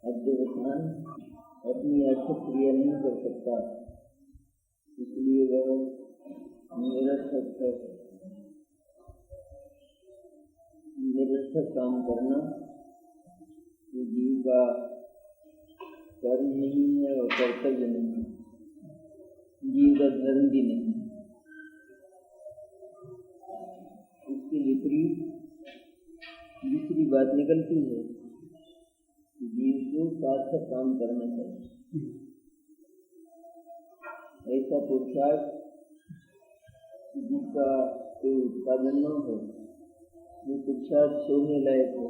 अध्यवसान अपनी अर्थ क्रिया नहीं कर सकता, इसलिए वह निरर्थक है। निरर्थक काम करना ये जीव का कर्म नहीं है और कर्तव्य नहीं है, जीव का धर्म भी नहीं। इसके विपरीत दूसरी बात निकलती है कि जीव को सार्थक काम करना चाहिए। ऐसा पुरुषार्थ जिसका कोई उत्पादन न हो, वो पुरुषार्थ छोड़ने लायक हो,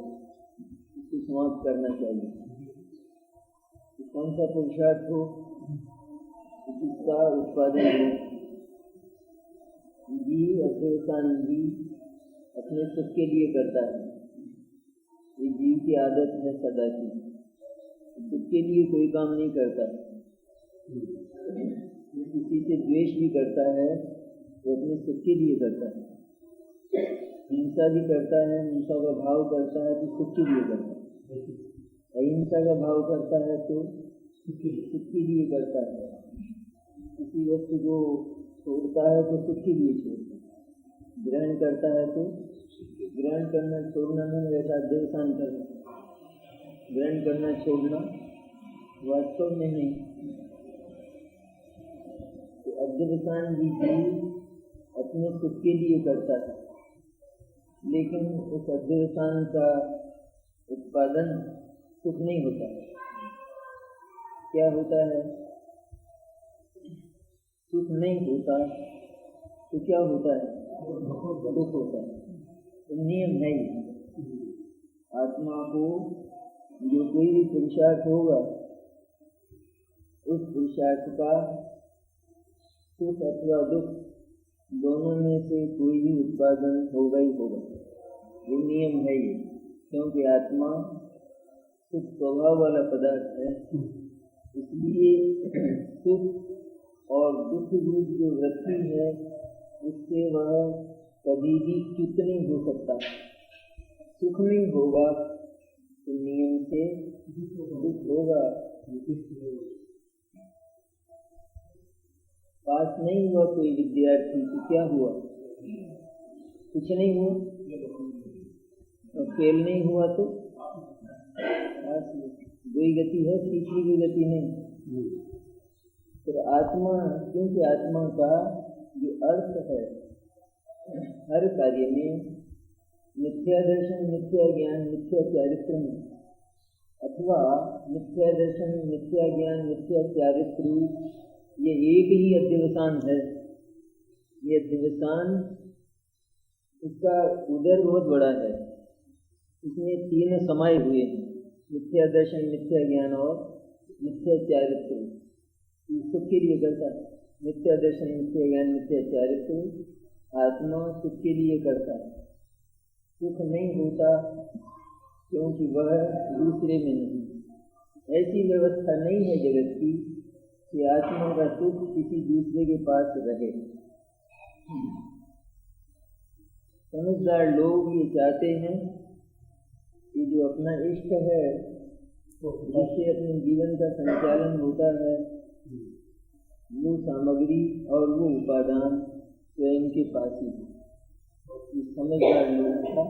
उसको समाप्त करना चाहिए। तो कौन सा पुरुषार्थ हो जिसका उत्पादन हो? जीव अध्यवसान भी अपने सुख के लिए करता है, ये जीव की आदत है सदा की। सुख के लिए कोई काम नहीं करता। किसी से द्वेष भी करता है तो अपने सुख के लिए करता है। हिंसा भी करता है, हिंसा का भाव करता है तो सुख के लिए करता है। अहिंसा का भाव करता है तो सुख के लिए करता है। किसी वस्तु को छोड़ता है तो सुख के लिए छोड़ता है। ग्रहण करता है तो ग्रहण करना छोड़ना नहीं, वैसा अध्यवसान करना। ग्रहण करना छोड़ना वास्तव में नहीं। तो अध्यवसान भी जीव अपने सुख के लिए करता है, लेकिन उस अध्यवसान का उत्पादन सुख नहीं होता। क्या होता है? सुख नहीं होता तो क्या होता है? दुख होता है। तो नियम है ही, आत्मा को जो कोई भी पुरुषार्थ होगा, उस पुरुषार्थ का सुख अथवा दुख दोनों में से कोई भी उत्पादन होगा ही होगा। ये नियम है ये, क्योंकि आत्मा सुख स्वभाव वाला पदार्थ है। इसलिए सुख और दुख रूप जो वृत्ति है, उससे वह कभी भी च्युत नहीं हो सकता। सुख नहीं होगा तो नियम से दुख होगा। पास नहीं हुआ कोई विद्यार्थी तो क्या हुआ? कुछ नहीं हुआ। और फेल नहीं हुआ तो कोई गति है, तीसरी कोई गति नहीं। फिर आत्मा, क्योंकि आत्मा का जो अर्थ है हर कार्य में, मिथ्या दर्शन, मिथ्या ज्ञान, मिथ्या चारित्र में, अथवा मिथ्या दर्शन, मिथ्या ज्ञान, मिथ्या चारित्र, ये एक ही अध्यवसान है। ये अध्यवसान, इसका उदर बहुत बड़ा है। इसमें तीन समाये हुए हैं, मिथ्या दर्शन, मिथ्या ज्ञान और मिथ्या चारित्र। सुख के लिए करता है मिथ्या दर्शन, मिथ्या ज्ञान, मिथ्या चारित्र। आत्मा सुख के लिए करता है। सुख नहीं होता क्योंकि वह दूसरे में नहीं। ऐसी व्यवस्था नहीं है जगत की कि आत्मा का सुख किसी दूसरे के पास रहे। समझदार लोग ये चाहते हैं कि जो अपना इष्ट है, जिससे अपने जीवन का संचालन होता है, वो सामग्री और वो उपादान स्वयं के पास ही है। समझदार लोगों का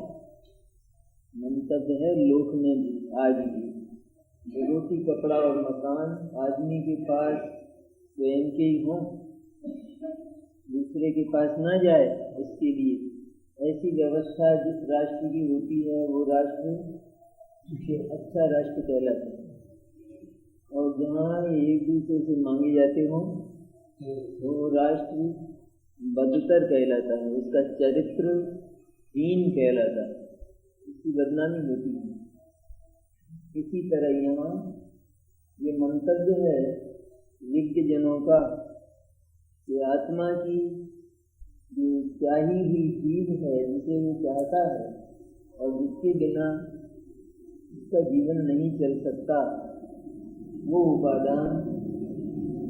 मंतव्य है लोक में भी आज भी रोटी, कपड़ा और मकान आदमी के पास स्वयं के ही हों, दूसरे के पास ना जाए। इसके लिए ऐसी व्यवस्था जिस राष्ट्र की होती है, वो राष्ट्र अच्छा राष्ट्र कहलाता है। और जहाँ एक दूसरे से मांगे जाते हों, वो राष्ट्र बदतर कहलाता है, उसका चरित्र हीन कहलाता है, उसकी बदनामी होती है। इसी तरह यहाँ ये मंतव्य है विज्ञ जनों का कि आत्मा की जो चाही हुई चीज है, जिसे वो चाहता है और जिसके बिना उसका जीवन नहीं चल सकता, वो उपादान,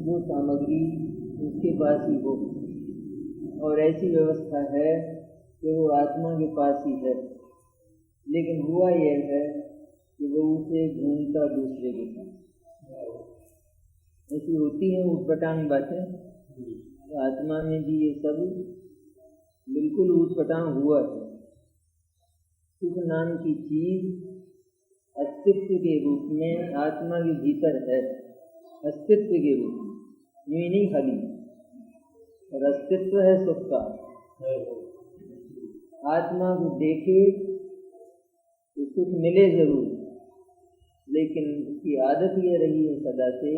वो सामग्री उसके पास ही हो। और ऐसी व्यवस्था है कि वो आत्मा के पास ही है। लेकिन हुआ यह है कि वो उसे घूमता दूसरे के साथ। ऐसी होती है ऊटपटांग बातें। आत्मा में भी ये सब बिल्कुल ऊटपटांग हुआ है। सुख नाम की चीज अस्तित्व के रूप में आत्मा के भीतर है, अस्तित्व के रूप में, यूं ही नहीं खाली। और अस्तित्व है सुख का। आत्मा को देखे तो सुख मिले जरूर, लेकिन उसकी आदत ये रही है सदा से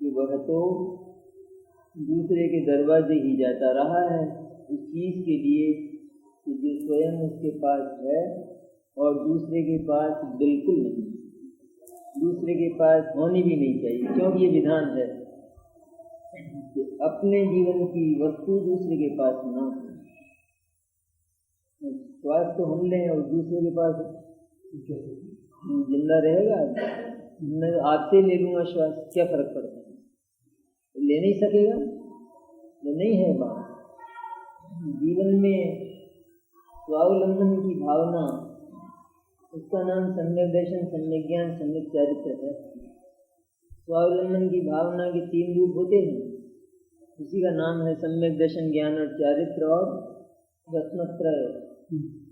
कि वह तो दूसरे के दरवाजे ही जाता रहा है उस चीज के लिए कि जो स्वयं उसके पास है, और दूसरे के पास बिल्कुल नहीं, दूसरे के पास होनी भी नहीं चाहिए। क्योंकि ये विधान है कि अपने जीवन की वस्तु दूसरे के पास ना हो। श्वास तो हम लें और दूसरे के पास जिंदा रहेगा। मैं आपसे ले लूंगा श्वास, क्या फर्क पड़ता है? ले नहीं सकेगा, ये नहीं है बात। जीवन में स्वावलंबन की भावना, उसका नाम सम्यक दर्शन, सम्यक ज्ञान, सम्यक चारित्र है। स्वावलंबन की भावना के 3 रूप होते हैं, उसी का नाम है सम्यक दर्शन, ज्ञान और चारित्र और रत्नत्रय।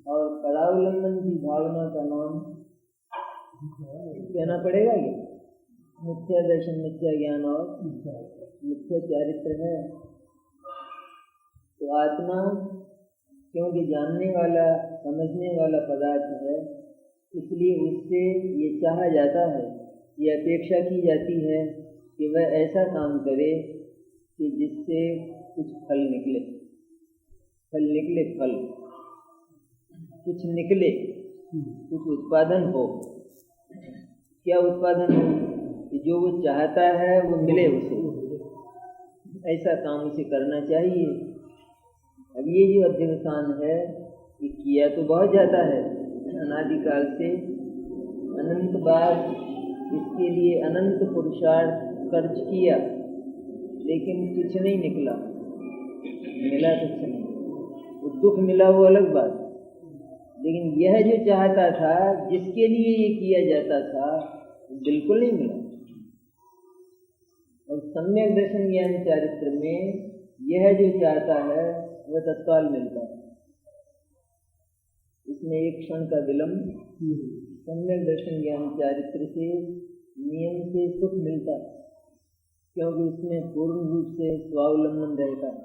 और परावलंबन की भावना का नाम कहना पड़ेगा ये मिथ्या दर्शन, मिथ्या ज्ञान और मिथ्या चारित्र है। तो आत्मा क्योंकि जानने वाला, समझने वाला पदार्थ है, इसलिए उससे ये चाहा जाता है, ये अपेक्षा की जाती है कि वह ऐसा काम करे कि जिससे कुछ फल निकले, फल निकले, फल कुछ निकले, कुछ उत्पादन हो। क्या उत्पादन हो? कि जो वो चाहता है वो मिले उसे, ऐसा काम उसे करना चाहिए। अब ये जो अध्यवसान है, ये किया तो बहुत जाता है अनादिकाल से, अनंत बार इसके लिए अनंत पुरुषार्थ खर्च किया, लेकिन कुछ नहीं निकला, मिला कुछ नहीं। वो दुख मिला वो अलग बात, लेकिन यह जो चाहता था, जिसके लिए ये किया जाता था, बिल्कुल नहीं मिला। और सम्यक दर्शन ज्ञान चारित्र में यह जो चाहता है वह तत्काल मिलता है, इसमें एक क्षण का विलंब सम्यक दर्शन ज्ञान चारित्र से नियम से सुख मिलता है, क्योंकि उसमें पूर्ण रूप से स्वावलंबन रहता है,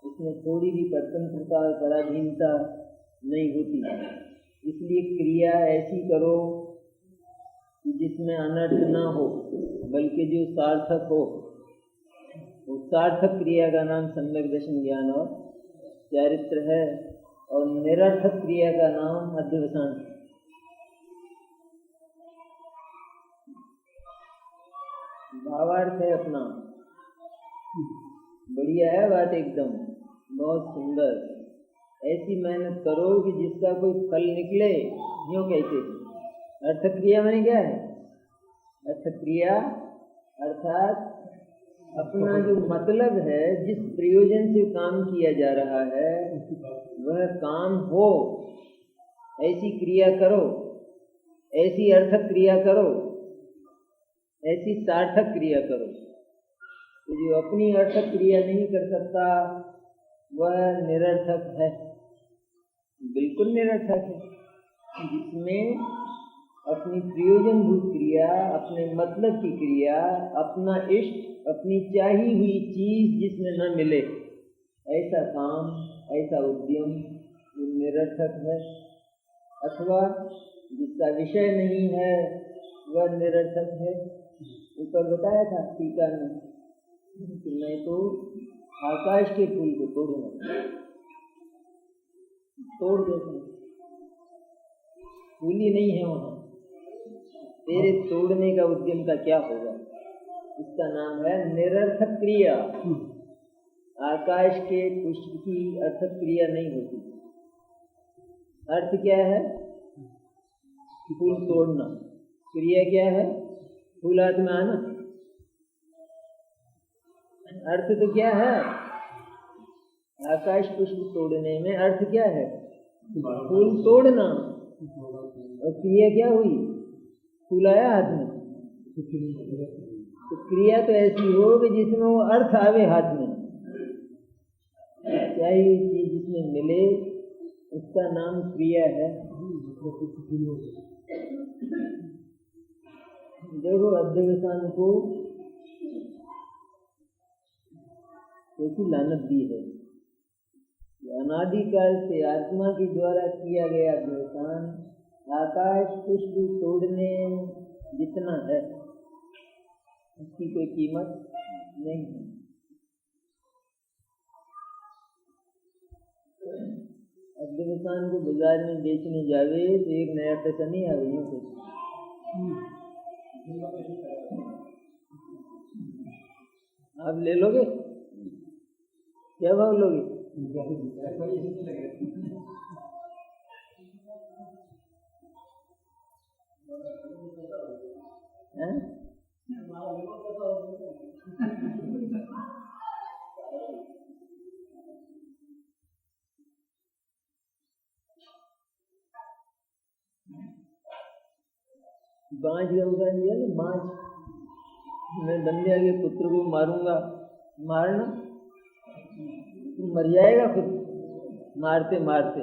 उसमें थोड़ी भी परतंत्रता और पराधीनता नहीं होती। इसलिए क्रिया ऐसी करो कि जिसमें अनर्थ ना हो, बल्कि जो सार्थक हो। उस सार्थक क्रिया का नाम सम्यक दर्शन ज्ञान और चारित्र है, और निरर्थक क्रिया का नाम अध्यवसान है। भावार्थ है अपना, बढ़िया है बात, एकदम बहुत सुंदर। ऐसी मेहनत करो कि जिसका कोई फल निकले, यूँ कहते हैं। अर्थ क्रिया माने क्या है? अर्थ क्रिया अर्थात अपना जो मतलब है, जिस प्रयोजन से काम किया जा रहा है, वह काम हो, ऐसी क्रिया करो, ऐसी अर्थक क्रिया करो, ऐसी सार्थक क्रिया करो। तो जो अपनी अर्थक क्रिया नहीं कर सकता वह निरर्थक है, बिल्कुल निरर्थक है। जिसमें अपनी प्रयोजनभूत क्रिया, अपने मतलब की क्रिया, अपना इष्ट, अपनी चाही हुई चीज जिसमें न मिले, ऐसा काम, ऐसा उद्यम निरर्थक है। अथवा जिसका विषय नहीं है वह निरर्थक है। ऊपर बताया था टीका में कि मैं तो आकाश के फूल को तोड़ूंगा, तोड़ देते, फूल ही नहीं है वहाँ, तेरे तोड़ने का उद्यम का क्या होगा? इसका नाम है निरर्थक क्रिया। आकाश के पुष्प की अर्थक क्रिया नहीं होती। अर्थ क्या है? फूल तोड़ना। क्रिया क्या है? फूलात में आना। अर्थ तो क्या है? आकाश पुष्प तोड़ने में अर्थ क्या है? फूल तोड़ना। और क्रिया क्या हुई? फूल आया हाथ में। तो क्रिया तो ऐसी हो कि जिसमें वो अर्थ आवे हाथ में। चाहिए चीज जिसमें मिले उसका नाम क्रिया है। देखो अध्यवसान को कैसी लानत दी है। अनादिकाल से आत्मा के द्वारा किया गया अध्यवसान आकाश पुष्प तोड़ने जितना है उसकी कोई कीमत नहीं है। अध्यवसान को बाजार में बेचने जावे तो एक नया पैसा नहीं आवे। यूं से आप ले लोगे? क्या भाव लोगे? बाँझ का उदाहरण दिया ना, बाँझ। मैं बंदे आगे पुत्र को मारूंगा, मारना मर जाएगा खुद मारते मारते,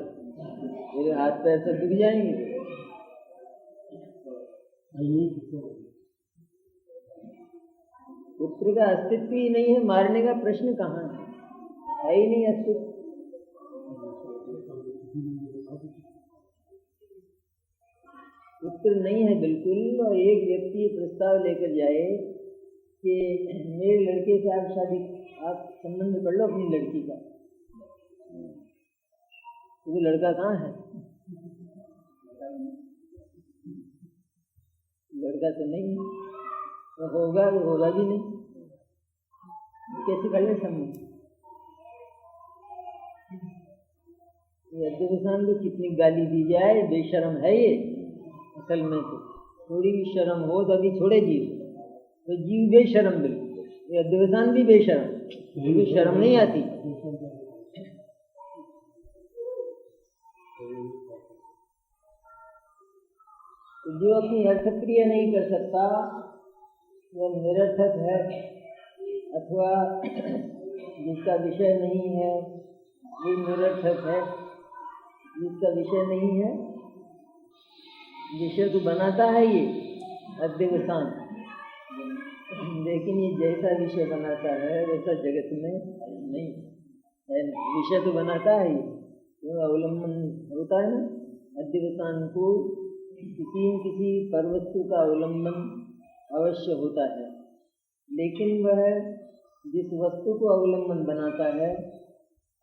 मेरे हाथ पैर सब दुख जाएंगे। पुत्र का अस्तित्व ही नहीं है, मारने का प्रश्न कहाँ है ही नहीं अस्तित्व। पुत्र नहीं है बिल्कुल। और एक व्यक्ति प्रस्ताव लेकर जाए कि मेरे लड़के से आप शादी, आप संबंध कर लो अपनी लड़की का, तो वो लड़का कहाँ है? लड़का तो नहीं है, तो होगा भी नहीं। कैसे कर ले संबंध? ये अध्यवसान को कितनी गाली दी जाए, बेशर्म है ये। असल में तो थोड़ी भी शर्म हो तो अभी छोड़े जीव, तो जीव बेशर्म बिल्कुल। ये अध्यवसान भी बेशर्म, बिल्कुल शर्म नहीं आती। तो जो अपनी अर्थक्रिया नहीं कर सकता वह निरर्थक है, अथवा जिसका विषय नहीं है वो निरर्थक है। जिसका विषय नहीं है, विषय तो बनाता है ये अध्यवसान, लेकिन ये जैसा विषय बनाता है वैसा जगत में नहीं है। विषय तो बनाता है ये, तो अवलंबन होता है ना। अध्यवसान को किसी न किसी परवस्तु का अवलंबन अवश्य होता है, लेकिन वह जिस वस्तु को अवलंबन बनाता है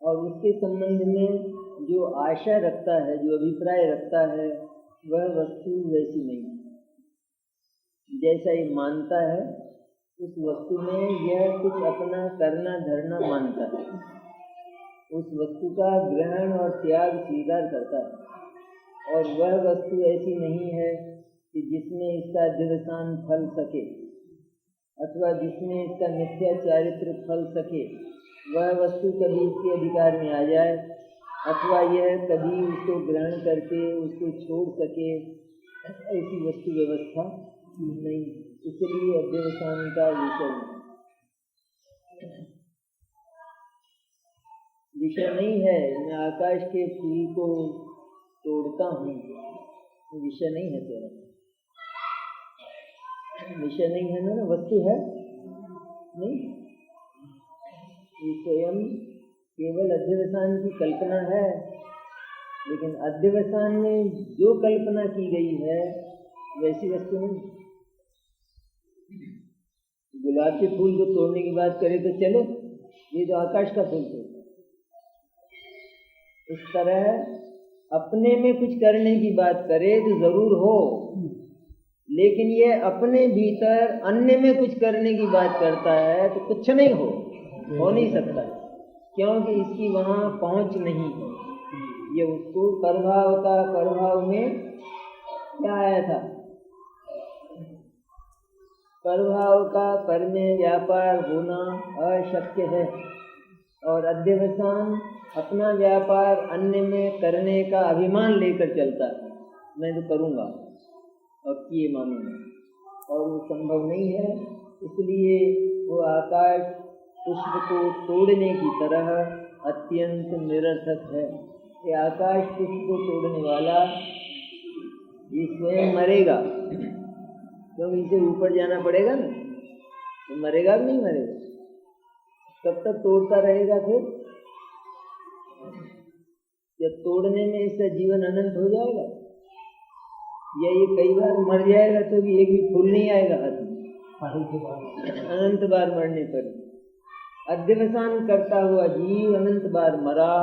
और उसके संबंध में जो आशा रखता है, जो अभिप्राय रखता है, वह वस्तु वैसी नहीं। जैसा ये मानता है उस वस्तु में यह कुछ अपना करना धरना मानता है, उस वस्तु का ग्रहण और त्याग स्वीकार करता है। और वह वस्तु ऐसी नहीं है कि जिसमें इसका अध्यवसान फल सके, अथवा जिसमें इसका मिथ्या चारित्र फल सके। वह वस्तु कभी इसके अधिकार में आ जाए, अथवा यह कभी उसको ग्रहण करके उसको छोड़ सके, ऐसी वस्तु व्यवस्था नहीं। इसलिए अध्यवसान का विषय नहीं है। मैं आकाश के फूल को तोड़ता हूँ, विषय नहीं है तेरा, विषय नहीं है ना, वस्तु है नहीं। ये स्वयं केवल अध्यवसान की कल्पना है, लेकिन अध्यवसान में जो कल्पना की गई है वैसी वस्तु नहीं। गुलाब के फूल को तोड़ने की बात करें तो चलो, ये तो आकाश का फूल है। इस तरह अपने में कुछ करने की बात करे तो जरूर हो, लेकिन ये अपने भीतर अन्य में कुछ करने की बात करता है तो कुछ नहीं हो नहीं सकता, क्योंकि इसकी वहाँ पहुँच नहीं है। ये उसको प्रभाव का, प्रभाव में क्या आया था, प्रभाव का पर में व्यापार होना अशक्य है। और अध्यवसान अपना व्यापार अन्य में करने का अभिमान लेकर चलता है, मैं तो करूँगा और किए मानूंगा, और वो संभव नहीं है। इसलिए वो आकाश पुष्प को तोड़ने की तरह अत्यंत निरर्थक है। ये आकाश पुष्प को तोड़ने वाला ये स्वयं मरेगा, क्योंकि इसे ऊपर जाना पड़ेगा ना, तो मरेगा कि नहीं मरेगा? कब तक तोड़ता रहेगा? फिर जब तोड़ने में इसका जीवन अनंत हो जाएगा, या ये कई बार मर जाएगा तो भी एक भी फूल नहीं आएगा हाथ में, अनंत बार मरने पर। अध्यवसान करता हुआ जीव अनंत बार मरा,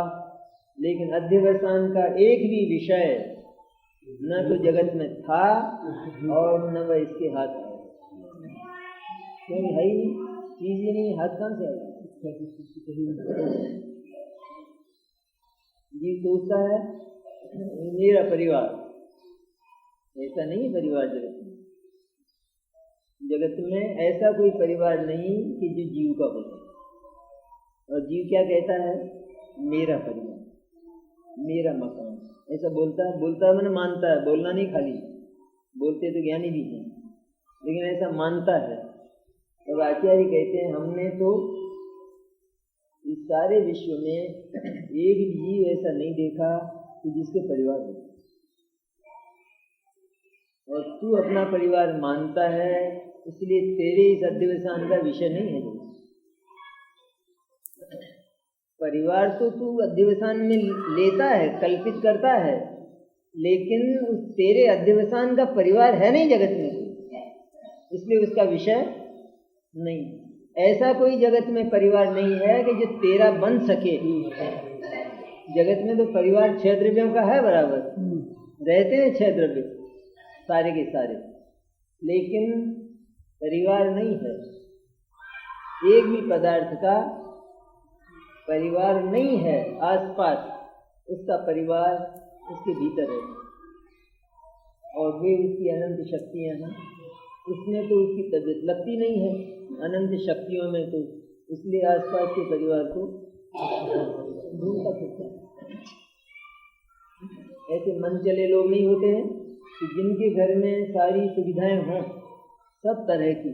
लेकिन अध्यवसान का एक भी विषय न तो जगत में था और न वह इसके हाथ आया, क्योंकि है ही चीज ही नहीं, हाथ कहाँ से आएगा? जीव सोचता है मेरा परिवार, ऐसा नहीं है परिवार जगत में। जगत में ऐसा कोई परिवार नहीं कि जो जीव का हो। और जीव क्या कहता है? मेरा परिवार, मेरा मकान, ऐसा बोलता है। बोलता है मैंने मानता है, बोलना नहीं खाली, बोलते तो ज्ञानी भी हैं, लेकिन ऐसा मानता है। और आचार्य कहते हैं हमने तो इस सारे विश्व में एक भी जीव ऐसा नहीं देखा कि जिसके परिवार हो, और तू अपना परिवार मानता है, इसलिए तेरे इस अध्यवसान का विषय नहीं है। परिवार तो तू अध्यवसान में लेता है, कल्पित करता है, लेकिन तेरे अध्यवसान का परिवार है नहीं जगत में, इसलिए उसका विषय नहीं। ऐसा कोई जगत में परिवार नहीं है कि जो तेरा बन सके। जगत में तो परिवार 6 द्रव्यों का है, बराबर रहते हैं 6 द्रव्य सारे के सारे, लेकिन परिवार नहीं है। एक भी पदार्थ का परिवार नहीं है आसपास, उसका परिवार उसके भीतर है, और वे उसकी अनंत शक्तियां हैं। उसमें तो उसकी तबीयत लगती नहीं है अनंत शक्तियों में, तो इसलिए आसपास के परिवार को ढूंढता फिरता है। ऐसे मन चले लोग नहीं होते हैं कि जिनके घर में सारी सुविधाएं हों, सब तरह की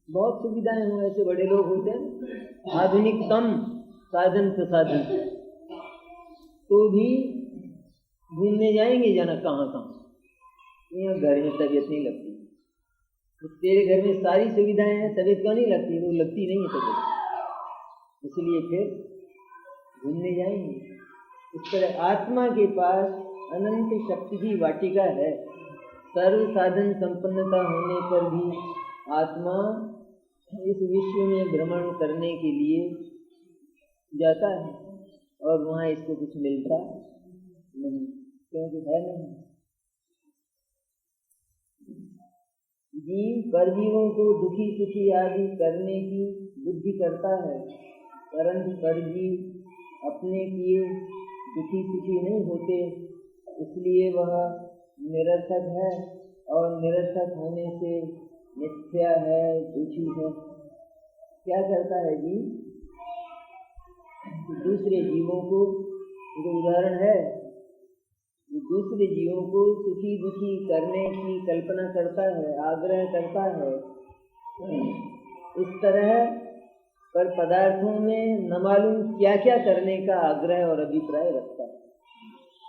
बहुत सुविधाएं हों, ऐसे बड़े लोग होते हैं। आधुनिकतम साधन प्रसाधन, तो भी घूमने जाएंगे जाना कहाँ कहाँ, यहाँ घर में तबीयत नहीं लगती। तो तेरे घर में सारी सुविधाएं हैं, तबीयत क्यों नहीं लगती? वो लगती नहीं है तबीयत, इसलिए फिर घूमने जाएंगे। इस तरह आत्मा के पास अनंत शक्ति की वाटिका है। सर्व साधन संपन्नता होने पर भी आत्मा इस विश्व में भ्रमण करने के लिए जाता है, और वहाँ इसको कुछ मिलता नहीं, क्योंकि है नहीं। जीव परजीवों को दुखी सुखी आदि करने की बुद्धि करता है, परंतु परजीव अपने किए दुखी सुखी नहीं होते, इसलिए वह निरर्थक है, और निरर्थक होने से मिथ्या है, दुखी है। क्या करता है जीव? दूसरे जीवों को, जो उदाहरण है, दूसरे जीवों को सुखी दुखी करने की कल्पना करता है, आग्रह करता है। इस तरह पर पदार्थों में न मालूम क्या क्या करने का आग्रह और अभिप्राय रखता है।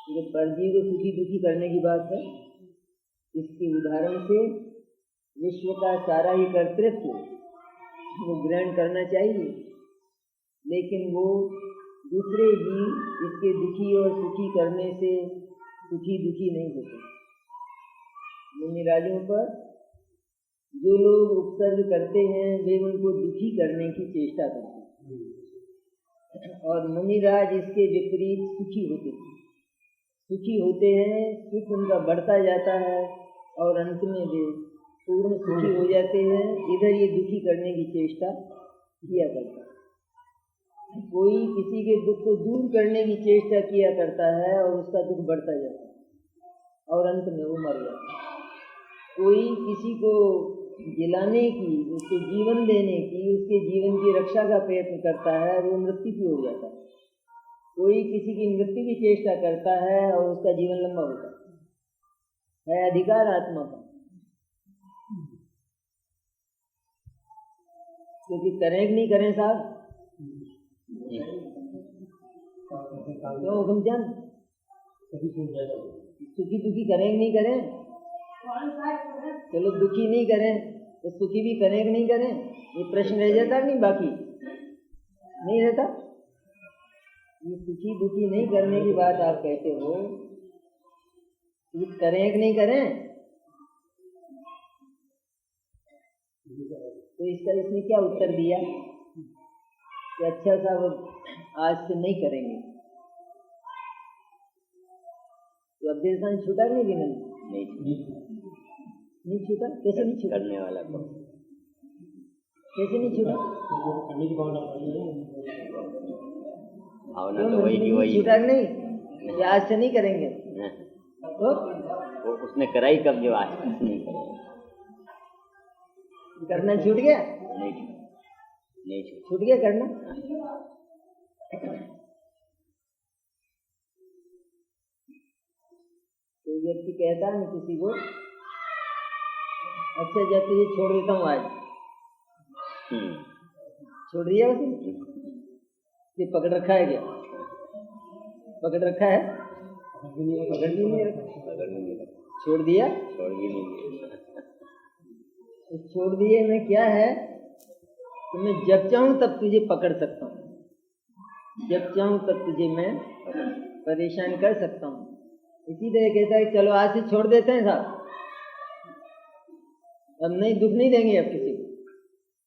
ये परजीव को सुखी दुखी करने की बात है। इसके उदाहरण से विश्व का सारा ही कर्तृत्व वो ग्रहण करना चाहिए, लेकिन वो दूसरे जीव इसके दुखी और सुखी करने से सुखी दुखी नहीं होते। मुनिराजों पर जो लोग उपसर्ग करते हैं, वे उनको दुखी करने की चेष्टा करते हैं, और मुनिराज इसके विपरीत सुखी होते हैं। सुखी होते हैं, सुख उनका बढ़ता जाता है, और अंत में वे पूर्ण सुखी हो जाते हैं। इधर ये दुखी करने की चेष्टा किया करता है। कोई किसी के दुख को दूर करने की चेष्टा किया करता है, और उसका दुख बढ़ता जाता है, और अंत में वो मर जाता है। कोई किसी को जिलाने की, उसको जीवन देने की, उसके जीवन की रक्षा का प्रयत्न करता है, और वो मृत्यु की हो जाता है। कोई किसी की मृत्यु की चेष्टा करता है, और उसका जीवन लंबा होता है। है अधिकार आत्मा का, क्योंकि करें कि नहीं करें साहब, क्यों हुक्मचंद, सुखी दुखी करें कि नहीं करें? चलो दुखी नहीं करें तो सुखी भी करें कि नहीं करें? ये प्रश्न रह जाता कि नहीं? बाकी नहीं रहता। ये सुखी दुखी नहीं करने की बात आप कहते हो, ये करें कि नहीं करें? तो इसका इसने क्या उत्तर दिया कि अच्छा साहब आज से नहीं करेंगे। तो अब देवसान छूटा नहीं भी नहीं छूटा। कैसे नहीं छूटा? करने वाला को कैसे नहीं छूटा? भावना तो वही की वही छूटा नहीं कि आज से नहीं करेंगे। तो वो उसने कराई कब जो आज से नहीं करेंगे? करना छूट गया? नहीं छूट गया करना। तो व्यक्ति कहता है किसी को, अच्छा जब तुझे छोड़ देता हूँ आज, छोड़ दिया उसने? ये पकड़ रखा है क्या? पकड़ रखा है? पकड़ भी नहीं रखा, छोड़ दिया। तो छोड़ दिए में क्या है कि मैं जब चाहूं तब तुझे पकड़ सकता हूँ, जब चाहूं तब तुझे मैं परेशान कर सकता हूँ। इसी तरह कहता है चलो आज से छोड़ देते हैं साहब, अब नहीं दुख नहीं देंगे अब किसी को।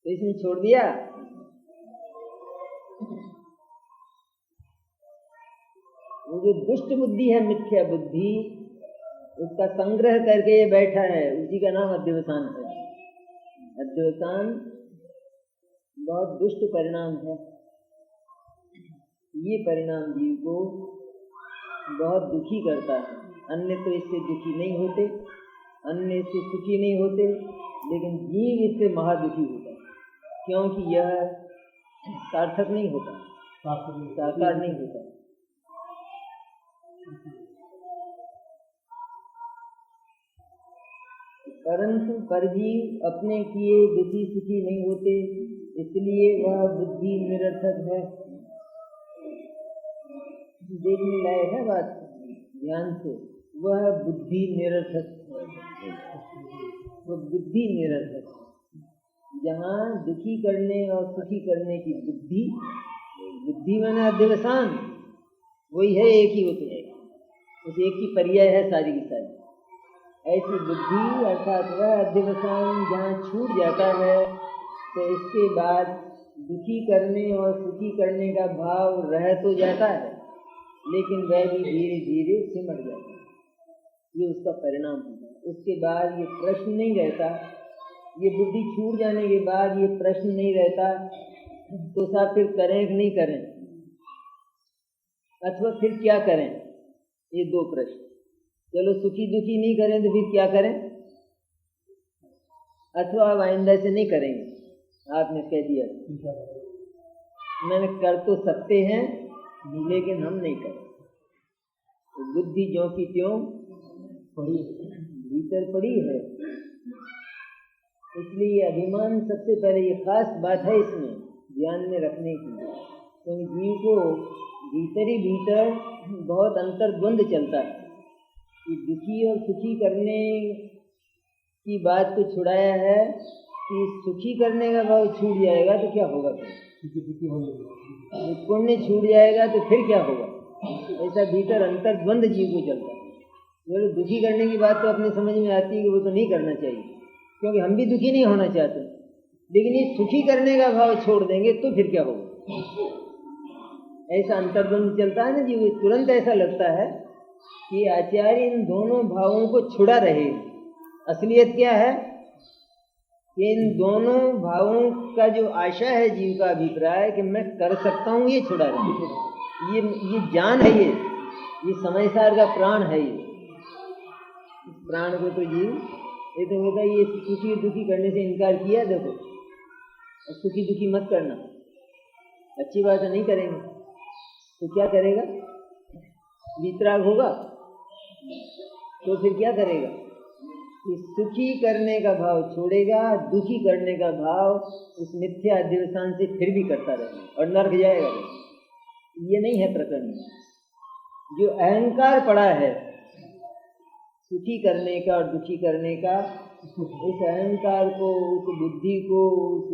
तो इसने छोड़ दिया। वो जो दुष्ट बुद्धि है, मिथ्या बुद्धि, उसका संग्रह करके ये बैठा है, उसी का नाम अध्यवसान है। अध्यवसान बहुत दुष्ट परिणाम है। ये परिणाम जीव को बहुत दुखी करता है। अन्य तो इससे दुखी नहीं होते, अन्य इससे सुखी नहीं होते, लेकिन जीव इससे महादुखी होता है, क्योंकि यह सार्थक नहीं होता, साकार नहीं होता। परंतु परजीव अपने किए दुखी सुखी नहीं होते, इसलिए वह बुद्धि निरर्थक है। देखने लायक है बात, ध्यान से। वह बुद्धि निरर्थक, वह बुद्धि निरर्थक। जहाँ दुखी करने और सुखी करने की बुद्धि, बुद्धि माने अध्यवसान, वही है, एक ही होते हैं, उस एक की पर्याय है सारी की सारी। ऐसी बुद्धि अर्थात वह अध्यवसान जहाँ छूट जाता है, तो इसके बाद दुखी करने और सुखी करने का भाव रह तो जाता है, लेकिन वह भी धीरे धीरे सिमट जाता है। ये उसका परिणाम होता है। उसके बाद ये प्रश्न नहीं रहता, ये बुद्धि छूट जाने के बाद ये प्रश्न नहीं रहता तो साहब फिर करें कि नहीं करें, अथवा फिर क्या करें। ये दो प्रश्न। चलो सुखी दुखी नहीं करें तो फिर क्या करें, अथवा अब आइंदा से नहीं करेंगे। आपने कह दिया मैंने कर तो सकते हैं लेकिन हम नहीं करें। तो बुद्धि ज्यों की त्यों पड़ी, भीतर पड़ी है। इसलिए अभिमान सबसे पहले ये खास बात है इसमें ध्यान में रखने की, क्योंकि जीव को भीतर ही भीतर बहुत अंतर्द्वंद चलता है कि दुखी और सुखी करने की बात को छुड़ाया है कि सुखी करने का भाव छूट जाएगा तो क्या होगा, फिर पुण्य छूट जाएगा तो फिर क्या होगा। ऐसा भीतर अंतर्द्वंद जीव को चलता है। जो दुखी करने की बात तो अपने समझ में आती है कि वो तो नहीं करना चाहिए, क्योंकि हम भी दुखी नहीं होना चाहते, लेकिन ये सुखी करने का भाव छोड़ देंगे तो फिर क्या होगा। ऐसा अंतर्द्वंद चलता है ना जीव। तुरंत ऐसा लगता है कि आचार्य इन दोनों भावों को छुड़ा रहे। असलियत क्या है कि इन दोनों भावों का जो आशा है जीव का अभिप्राय कि मैं कर सकता हूँ, ये छुड़ा रहे। ये जान है, ये समय सार का प्राण है। ये इस प्राण को तो जीव ये तो होगा, ये सुखी दुखी करने से इनकार किया। देखो सुखी दुखी मत करना, अच्छी बात है, नहीं करेंगे तो क्या करेगा, वितराग होगा तो फिर क्या करेगा, कि सुखी करने का भाव छोड़ेगा, दुखी करने का भाव उस मिथ्या अध्यवसान से फिर भी करता रहेगा और नरक जाएगा। ये नहीं है प्रकरण। जो अहंकार पड़ा है सुखी करने का और दुखी करने का, उस अहंकार को, उस बुद्धि को, उस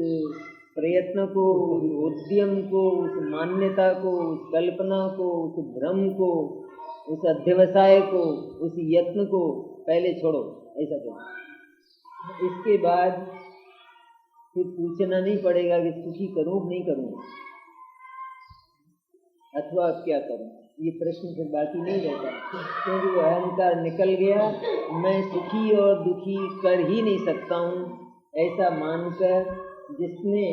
प्रयत्न को, उस उद्यम को, उस मान्यता को, उस कल्पना को, उस भ्रम को, उस अध्यवसाय को, उस यत्न को पहले छोड़ो। ऐसा करो। इसके बाद फिर पूछना नहीं पड़ेगा कि सुखी करूं नहीं करूं अथवा अब क्या करूं। ये प्रश्न फिर बाकी नहीं रहता, क्योंकि वो अहंकार निकल गया। मैं सुखी और दुखी कर ही नहीं सकता हूँ ऐसा मानकर जिसने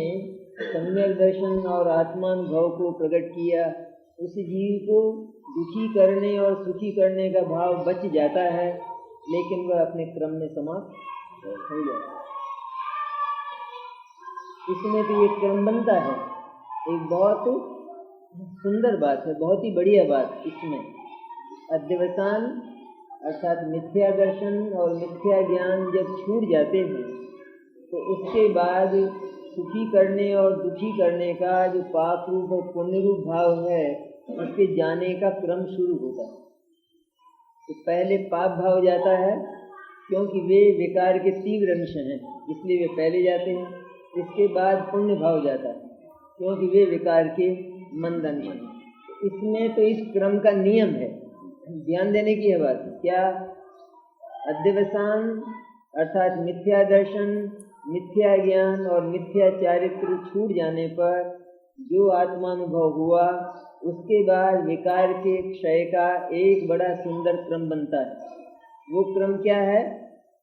सम्यक दर्शन और आत्मानुभव को प्रकट किया, उस जीव को दुखी करने और सुखी करने का भाव बच जाता है, लेकिन वह अपने क्रम में समाप्त हो जाता है। इसमें तो ये क्रम बनता है। एक बहुत सुंदर बात है, बहुत ही बढ़िया बात। इसमें अध्यवसान अर्थात मिथ्या दर्शन और मिथ्या ज्ञान जब छूट जाते हैं तो उसके बाद सुखी करने और दुखी करने का जो पाप रूप और पुण्य रूप भाव है उसके जाने का क्रम शुरू होता है। तो पहले पाप भाव जाता है, क्योंकि वे विकार के तीव्र अंश हैं इसलिए वे पहले जाते हैं। इसके बाद पुण्य भाव जाता है, क्योंकि वे विकार के मंद अंश हैं। इसमें तो इस क्रम का नियम है, ध्यान देने की है बात। क्या? अध्यवसान अर्थात मिथ्या दर्शन, मिथ्या ज्ञान और मिथ्या चारित्र छूट जाने पर जो आत्मानुभव हुआ, उसके बाद विकार के क्षय का एक बड़ा सुंदर क्रम बनता है। वो क्रम क्या है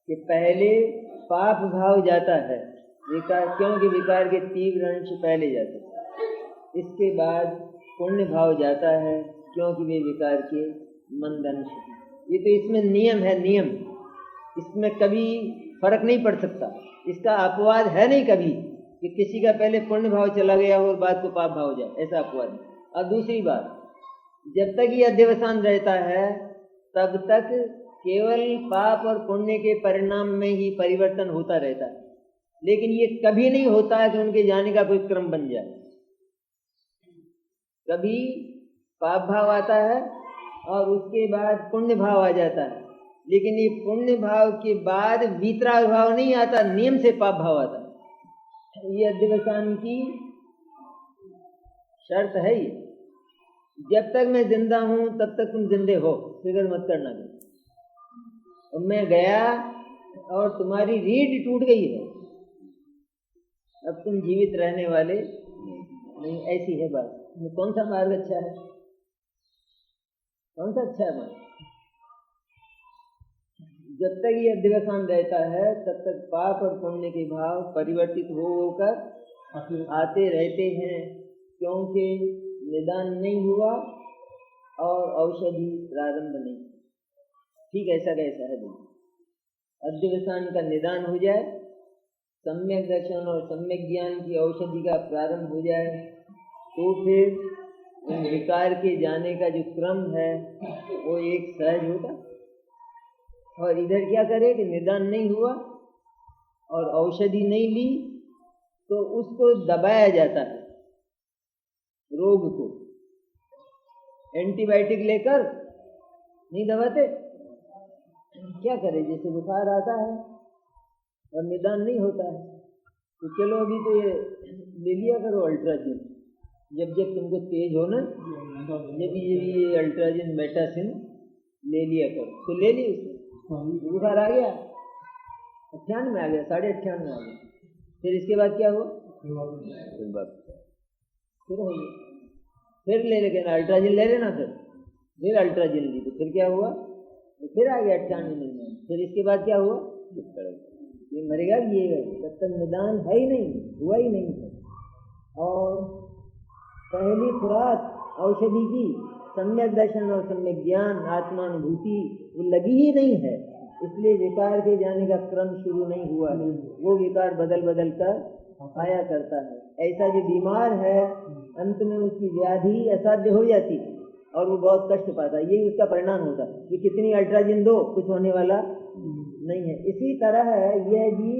कि पहले पाप भाव जाता है विकार, क्योंकि विकार के तीव्र अंश पहले जाते हैं। इसके बाद पुण्य भाव जाता है, क्योंकि वे विकार के मंद अंश हैं। ये तो इसमें नियम है, नियम। इसमें कभी फर्क नहीं पड़ सकता। इसका अपवाद है नहीं कभी कि किसी का पहले पुण्य भाव चला गया हो और बाद को पाप भाव जाए, ऐसा अपवाद नहीं। और दूसरी बात, जब तक ये अध्यवसान रहता है तब तक केवल पाप और पुण्य के परिणाम में ही परिवर्तन होता रहता है, लेकिन ये कभी नहीं होता है कि उनके जाने का कोई क्रम बन जाए। कभी पाप भाव आता है और उसके बाद पुण्य भाव आ जाता है, लेकिन ये पुण्य भाव के बाद वीतराग भाव नहीं आता, नियम से पाप भाव आता है। ये अध्यवसान की शर्त है। ये जब तक मैं जिंदा हूं तब तक तुम जिंदे हो, फिक्र मत करना। और मैं गया और तुम्हारी रीढ़ टूट गई है, अब तुम जीवित रहने वाले नहीं, ऐसी है बात। कौन सा मार्ग अच्छा है? कौन सा अच्छा है मार्ग? जब तक ये अध्यवसान रहता है तब तक पाप और पुण्य के भाव परिवर्तित होकर आते रहते हैं, क्योंकि निदान नहीं हुआ और औषधि प्रारंभ नहीं। ठीक ऐसा कैसा है? अध्यवसान का निदान हो जाए, सम्यक दर्शन और सम्यक ज्ञान की औषधि का प्रारंभ हो जाए, तो फिर विकार के जाने का जो क्रम है वो एक सहज होगा। और इधर क्या करे कि निदान नहीं हुआ और औषधि नहीं ली तो उसको दबाया जाता है, रोग को। एंटीबायोटिक लेकर नहीं दबाते, क्या करे? जैसे बुखार आता है और निदान नहीं होता है तो चलो अभी तो ये ले लिया करो अल्ट्राजिन, जब जब तुमको तेज हो ना, जब ये अल्ट्राजिन मेटासिन ले लिया करो। तो ले ली, उससे बुखार आ गया, 98 में आ गया, 98.5 में आ गया। फिर इसके बाद क्या हुआ? फिर हो गया, फिर ले लेकिन अल्ट्राजिन ले लेना। फिर अल्ट्राजिन ली तो फिर क्या हुआ? तो फिर आ गया 98 में। फिर इसके बाद क्या हुआ? ये मरेगा भी, ये तब तक निदान है ही नहीं, हुआ ही नहीं है। और पहली खुराक औषधि की सम्यक दर्शन और सम्यक ज्ञान आत्मानुभूति वो लगी ही नहीं है, इसलिए विकार के जाने का क्रम शुरू नहीं हुआ है। वो विकार बदल बदल कर आया करता है। ऐसा जो बीमार है अंत में उसकी व्याधि असाध्य हो जाती है और वो बहुत कष्ट पाता है, यही उसका परिणाम होता है कि कितनी अल्ट्राजिन दो कुछ होने वाला नहीं है। इसी तरह यह भी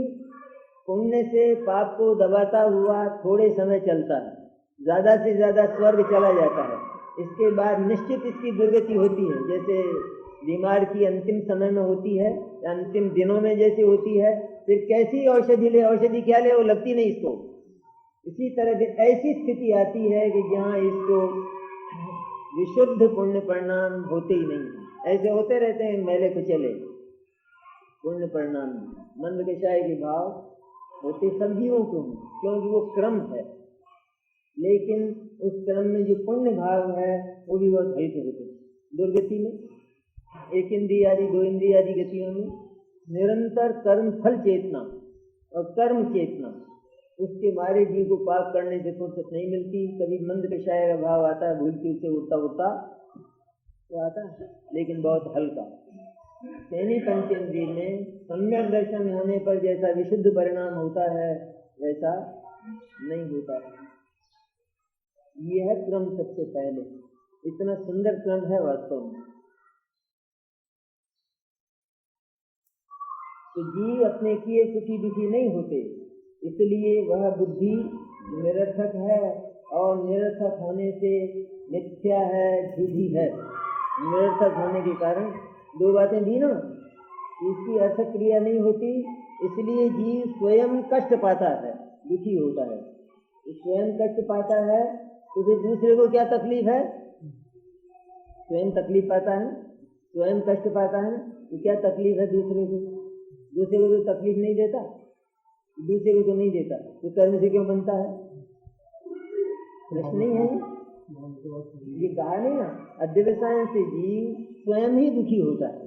पुण्य से पाप को दबाता हुआ थोड़े समय चलता है, ज्यादा से ज्यादा स्वर्ग चला जाता है, इसके बाद निश्चित इसकी दुर्गति होती है, जैसे बीमार की अंतिम समय में होती है, अंतिम दिनों में जैसे होती है, फिर कैसी औषधि ले, औषधि क्या ले, वो लगती नहीं इसको। इसी तरह से ऐसी स्थिति आती है कि जहाँ इसको विशुद्ध पुण्य परिणाम होते ही नहीं, ऐसे होते रहते हैं मेले कुचले पुण्य परिणाम, मंद कषाय के भाव होते सब जीवों को, क्योंकि वो क्रम है, लेकिन उस क्रम में जो पुण्य भाव है वो भी बहुत हल्के होते। दुर्गति में एक इंद्रिय आदि दो इंद्रिय आदि गतियों में निरंतर कर्म फल चेतना और कर्म चेतना, उसके मारे जीव को पाप करने से फुर्सत नहीं मिलती। कभी मंद कषाय का भाव आता है, भूल के उसे उड़ता उड़ता तो आता है, लेकिन बहुत हल्का। सैनी पंचेंद्रिय में सम्यक दर्शन होने पर जैसा विशुद्ध परिणाम होता है वैसा नहीं होता। यह क्रम सबसे पहले, इतना सुंदर क्रम है वास्तव में। तो जीव अपने किए सुखी दुखी नहीं होते, इसलिए वह बुद्धि निरर्थक है, और निरर्थक होने से मिथ्या है, झूठी है। निरर्थक होने के कारण दो बातें दी ना, इसकी अर्थ क्रिया नहीं होती, इसलिए जीव स्वयं कष्ट पाता है, दुखी होता है। स्वयं कष्ट पाता है तो फिर दूसरे को क्या तकलीफ है? स्वयं तकलीफ पाता है, स्वयं कष्ट पाता है, तो क्या तकलीफ है दूसरे को? दूसरे को तो तकलीफ नहीं देता, दूसरे को तो नहीं देता, तो कर्म से क्यों बनता है? प्रश्न नहीं है ये कहा नहीं ना, अध्यवसाय से जीव स्वयं ही दुखी होता है,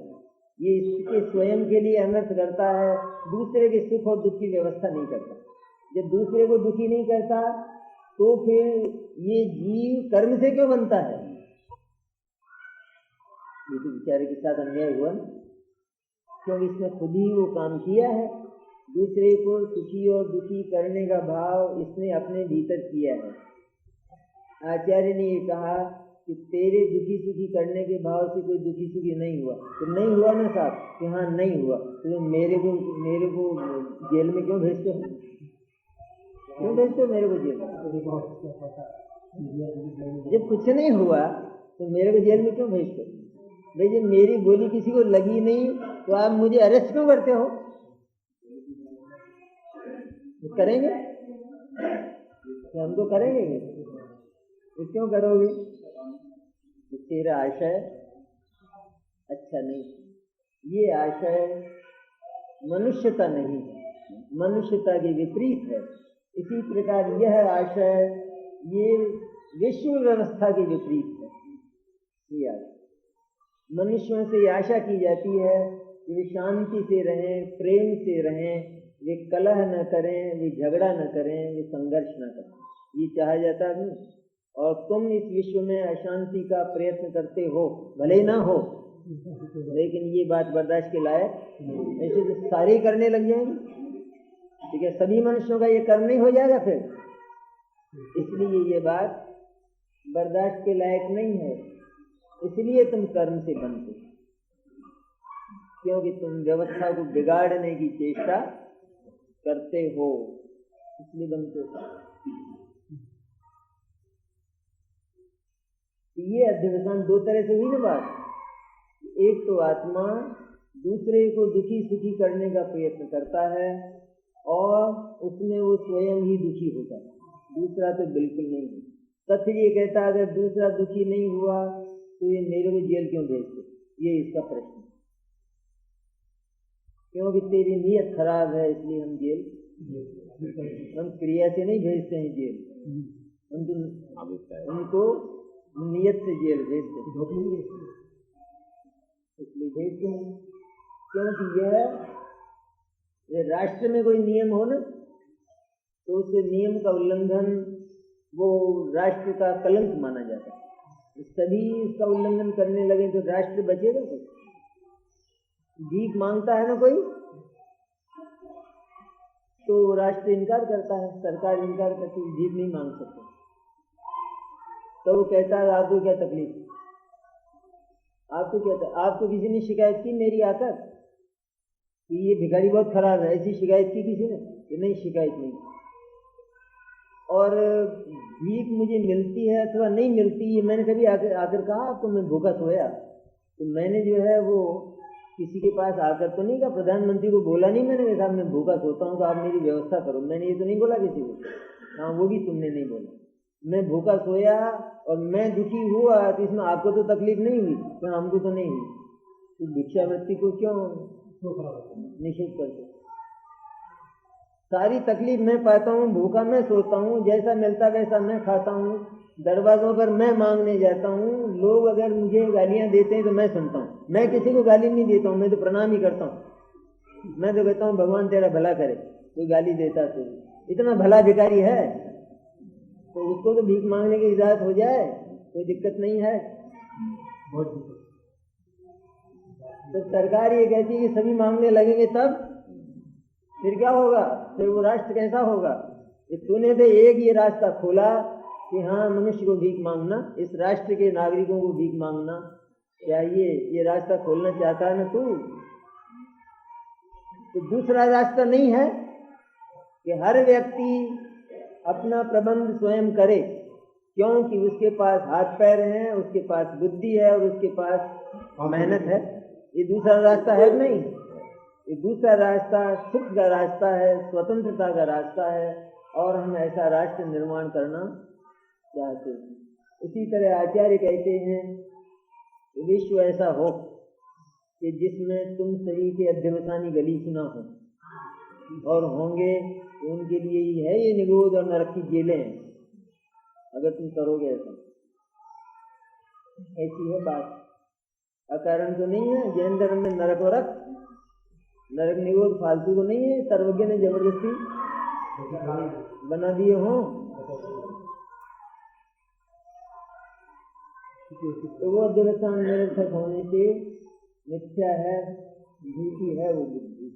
ये इसके स्वयं के लिए अनर्थ करता है, दूसरे के सुख और दुख की व्यवस्था नहीं करता। जब दूसरे को दुखी नहीं करता तो फिर ये जीव कर्म से क्यों बनता है? ये तो बेचारे के साथ अन्याय हुआ ना, क्योंकि इसने खुद ही वो काम किया है, दूसरे को सुखी और दुखी करने का भाव इसने अपने भीतर किया है। आचार्य ने ये कहा कि तेरे दुखी सुखी करने के भाव से कोई दुखी सुखी नहीं हुआ, तो नहीं हुआ ना साहब, कि हाँ नहीं हुआ, तो मेरे को जेल में क्यों भेजते हो? क्यों भेजते हो मेरे को जेल में? जब कुछ नहीं हुआ तो मेरे को जेल में क्यों भेजते हो? भाई जब मेरी गोली किसी को लगी नहीं तो आप मुझे अरेस्ट क्यों करते हो? करेंगे तो हम तो करेंगे, तो क्यों करोगे? तो तेरा आशय अच्छा नहीं, ये आशय मनुष्यता नहीं है, मनुष्यता के विपरीत है। इसी प्रकार यह आशय ये विश्व व्यवस्था के विपरीत है। ये आशय मनुष्यों से आशा की जाती है कि वे शांति से रहें, प्रेम से रहें, वे कलह न करें, वे झगड़ा न करें, वे संघर्ष न करें, ये चाहा जाता है। और तुम इस विश्व में अशांति का प्रयत्न करते हो, भले ना हो, लेकिन ये बात बर्दाश्त के लायक, ऐसे तो सारे करने लग जाएंगे, ठीक है, सभी मनुष्यों का ये कर्म नहीं हो जाएगा फिर, इसलिए ये बात बर्दाश्त के लायक नहीं है। इसलिए तुम कर्म से बनते, क्योंकि तुम व्यवस्था को बिगाड़ने की चेष्टा करते हो, इसलिए बनते हो। ये अध्यवसान दो तरह से हुई ना बात, एक तो आत्मा दूसरे को दुखी सुखी करने का प्रयत्न करता है और उसमें वो स्वयं ही दुखी होता है, दूसरा तो बिल्कुल नहीं है। तथ्य ये कहता है अगर दूसरा दुखी नहीं हुआ तो ये मेरे को जेल क्यों भेजते, ये इसका प्रश्न। क्योंकि तेरी नीयत खराब है इसलिए हम जेल, हम क्रिया से नहीं भेजते हैं जेल, उनको नीयत से जेल भेजते हैं, इसलिए भेजते हैं। क्योंकि यह राष्ट्र में कोई नियम हो ना तो उस नियम का उल्लंघन वो राष्ट्र का कलंक माना जाता है। सभी इसका उल्लंघन करने लगे तो राष्ट्र बचेगा? भीख मांगता है ना कोई तो राष्ट्र इनकार करता है, सरकार इनकार करती है, भीख नहीं मांग सकते, तो वो कहता है आपको क्या तकलीफ, आपको क्या था? आपको किसी ने शिकायत की मेरी आकर कि ये भिखारी बहुत खराब है, ऐसी शिकायत की किसी ने? कि नहीं, शिकायत नहीं। और भीख मुझे मिलती है अथवा नहीं मिलती, ये मैंने कभी आकर कहा आपको मैं भूखा सोया? तो मैंने जो है वो किसी के पास आकर तो नहीं कहा, प्रधानमंत्री को बोला नहीं मैंने, साहब मैं भूखा सोता हूँ तो आप मेरी व्यवस्था करो, मैंने ये तो नहीं बोला किसी को। हाँ, वो भी तुमने नहीं बोला। मैं भूखा सोया और मैं दुखी हुआ तो इसमें आपको तो तकलीफ नहीं हुई, तो हमको तो नहीं हुई, तो भिक्षावृत्ति को क्यों निषेध करते? सारी तकलीफ मैं पाता हूँ, भूखा मैं सोता हूँ, जैसा मिलता वैसा मैं खाता हूँ, दरवाजों पर मैं मांगने जाता हूँ, लोग अगर मुझे गालियाँ देते हैं तो मैं सुनता हूँ। मैं किसी को गाली नहीं देता हूँ, मैं तो प्रणाम ही करता हूँ। मैं तो कहता हूँ भगवान तेरा भला करे, कोई गाली देता तो। इतना भला भिखारी है तो उसको तो भीख मांगने की इजाजत हो जाए, कोई दिक्कत नहीं है। तो सरकार ये कहती है कि सभी मांगने लगेंगे तब फिर क्या होगा? फिर वो राष्ट्र कैसा होगा? तूने तो एक ये रास्ता खोला कि हाँ मनुष्य को भीख मांगना, इस राष्ट्र के नागरिकों को भीख मांगना चाहिए, ये रास्ता खोलना चाहता है ना तू? तो दूसरा रास्ता नहीं है कि हर व्यक्ति अपना प्रबंध स्वयं करे, क्योंकि उसके पास हाथ पैर हैं, उसके पास बुद्धि है और उसके पास मेहनत है। ये दूसरा रास्ता है नहीं। ये दूसरा रास्ता सुख का रास्ता है, स्वतंत्रता का रास्ता है, और हम ऐसा राष्ट्र निर्माण करना चाहते हैं। इसी तरह आचार्य कहते हैं विश्व ऐसा हो कि जिसमें तुम सही के अध्यवसानी गली सुना हो, और होंगे तो उनके लिए ही है ये निगोद और नरक की जेलें, अगर तुम करोगे ऐसा। ऐसी है बात, अकारण तो नहीं है। जैन धर्म में नरक वरक, नरक निगोद फालतू तो नहीं है, सर्वज्ञ ने जबरदस्ती बना दिए हों। तो वो अध्यवसान निरर्थक होने से मिथ्या है, झूठी है वो बुद्धि।